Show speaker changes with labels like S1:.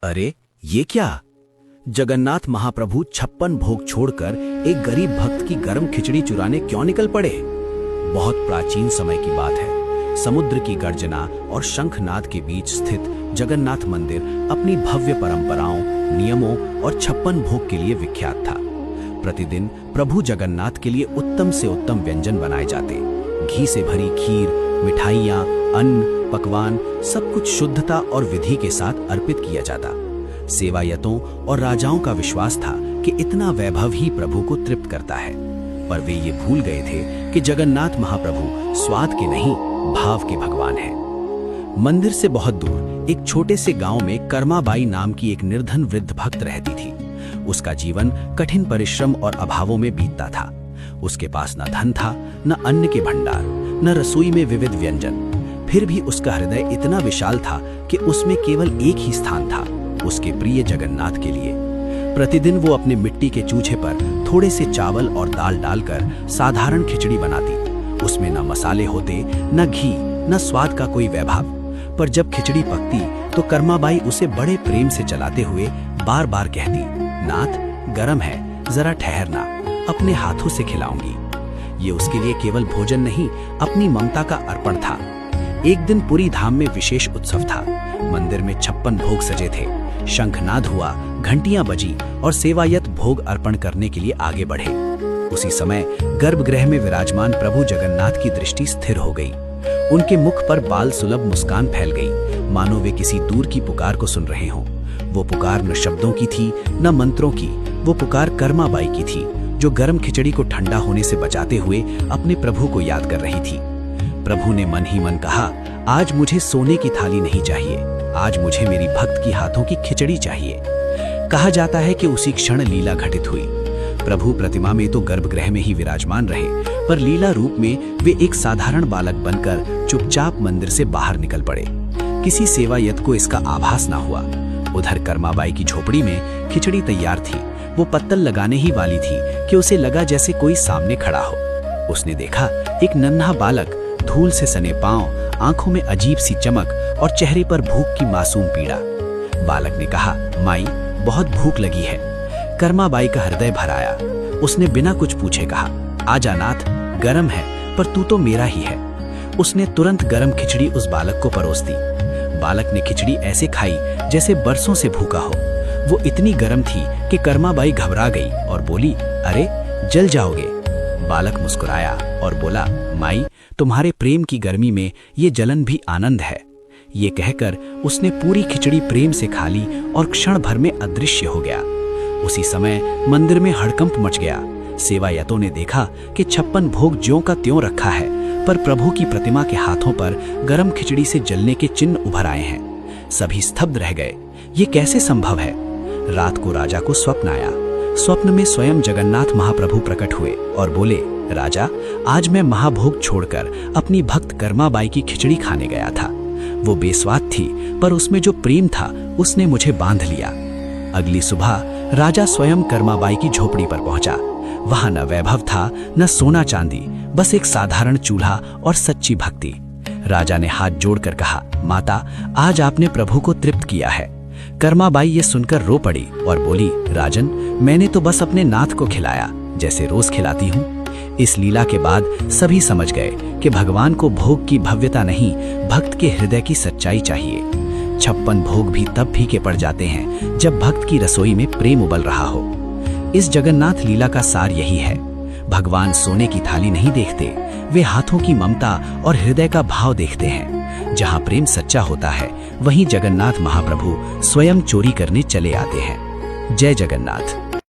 S1: अरे ये क्या? जगन्नाथ महाप्रभु 56 भोग छोड़कर एक गरीब भक्त की गर्म खिचड़ी चुराने क्यों निकल पड़े? बहुत प्राचीन समय की बात है। समुद्र की गर्जना और शंखनाद के बीच स्थित जगन्नाथ मंदिर अपनी भव्य परंपराओं, नियमों और 56 भोग के लिए विख्यात था। प्रतिदिन प्रभु जगन्नाथ के लिए उत्तम से उत्तम व्यंजन बनाए जाते। घी से भरी खीर, मिठाइयाँ, अन्न, पकवान सब कुछ शुद्धता और विधि के साथ अर्पित किया जाता। सेवायतों और राजाओं का विश्वास था कि इतना वैभव ही प्रभु को तृप्त करता है, पर वे ये भूल गए थे कि जगन्नाथ महाप्रभु स्वाद के नहीं, भाव के भगवान हैं। मंदिर से बहुत दूर एक छोटे से गांव में कर्माबाई नाम की एक निर्धन वृद्ध भक्त रहती थी। उसका जीवन कठिन परिश्रम और अभावों में बीतता था। उसके पास न धन था, न अन्न के भंडार, न रसोई में विविध व्यंजन। फिर भी उसका हृदय इतना विशाल था कि उसमें केवल एक ही स्थान था, उसके प्रिय जगन्नाथ के लिए। प्रतिदिन वो अपने मिट्टी के चूल्हे पर थोड़े से चावल और दाल डालकर साधारण खिचड़ी बनाती। उसमें न मसाले होते, न घी, न स्वाद का कोई वैभव। पर जब खिचड़ी पकती तो कर्माबाई उसे बड़े प्रेम से चलाते हुए बार बार कहती, नाथ गरम है, जरा ठहरना, अपने हाथों से खिलाऊंगी। ये उसके लिए केवल भोजन नहीं, अपनी ममता का अर्पण था। एक दिन पूरी धाम में विशेष उत्सव था। मंदिर में 56 भोग सजे थे। शंखनाद हुआ, घंटियां बजी और सेवायत भोग अर्पण करने के लिए आगे बढ़े। उसी समय गर्भगृह में विराजमान प्रभु जगन्नाथ की दृष्टि स्थिर हो गई। उनके मुख पर बाल सुलभ मुस्कान फैल गई, मानो वे किसी दूर की पुकार को सुन रहे हों। वो पुकार न शब्दों की थी, न मंत्रों की। वो पुकार कर्माबाई की थी, जो गर्म खिचड़ी को ठंडा होने से बचाते हुए अपने प्रभु को याद कर रही थी। प्रभु ने मन ही मन कहा, आज मुझे सोने की थाली नहीं चाहिए, आज मुझे मेरी भक्त की हाथों की खिचड़ी चाहिए। कहा जाता है कि उसी क्षण लीला घटित हुई। प्रभु प्रतिमा में तो गर्भगृह में ही विराजमान रहे, पर लीला रूप में वे एक साधारण बालक बनकर चुपचाप मंदिर से बाहर निकल पड़े। किसी सेवायत को इसका आभास ना हुआ। उधर कर्माबाई की झोपड़ी में खिचड़ी तैयार थी। वो पत्तल लगाने ही वाली थी कि उसे लगा जैसे कोई सामने खड़ा हो। उसने देखा एक नन्हा बालक, धूल से सने पांव, आंखों में अजीब सी चमक और चेहरे पर भूख की मासूम पीड़ा। बालक ने कहा, माई बहुत भूख लगी है। कर्माबाई का हृदय भर आया। उसने बिना कुछ पूछे कहा, आजा नाथ, गरम है, पर तू तो मेरा ही है। उसने तुरंत गरम खिचड़ी उस बालक को परोस दी। बालक ने खिचड़ी ऐसे खाई जैसे बरसों से भूखा हो। वो इतनी गरम थी कि कर्माबाई घबरा गई और बोली, अरे जल जाओगे। बालक मुस्कुराया और बोला, माई तुम्हारे प्रेम की गर्मी में ये जलन भी आनंद है। ये कहकर उसने पूरी खिचड़ी प्रेम से खा ली और क्षण भर में अदृश्य हो गया। उसी समय मंदिर में हड़कंप मच गया। सेवायतों ने देखा कि 56 भोग ज्यों का त्यों रखा है, पर प्रभु की प्रतिमा के हाथों पर गरम खिचड़ी से जलने के चिन्ह उभर आए हैं। सभी स्तब्ध रह गए। ये कैसे संभव है? रात को राजा को स्वप्न आया। स्वप्न में स्वयं जगन्नाथ महाप्रभु प्रकट हुए और बोले, राजा आज मैं महाभोग छोड़कर अपनी भक्त कर्माबाई की खिचड़ी खाने गया था। वो बेस्वाद थी, पर उसमें जो प्रेम था उसने मुझे बांध लिया। अगली सुबह राजा स्वयं कर्माबाई की झोपड़ी पर पहुंचा। वहां न वैभव था, न सोना चांदी, बस एक साधारण चूल्हा और सच्ची भक्ति। राजा ने हाथ जोड़कर कहा, माता आज आपने प्रभु को तृप्त किया है। कर्माबाई ये सुनकर रो पड़ी और बोली, राजन मैंने तो बस अपने नाथ को खिलाया, जैसे रोज खिलाती हूँ। इस लीला के बाद सभी समझ गए कि भगवान को भोग की भव्यता नहीं, भक्त के हृदय की सच्चाई चाहिए। 56 भोग भी तब फीके पड़ जाते हैं जब भक्त की रसोई में प्रेम उबल रहा हो। इस जगन्नाथ लीला का सार यही है। भगवान सोने की थाली नहीं देखते, वे हाथों की ममता और हृदय का भाव देखते हैं। जहाँ प्रेम सच्चा होता है, वहीं जगन्नाथ महाप्रभु स्वयं चोरी करने चले आते हैं। जय जगन्नाथ।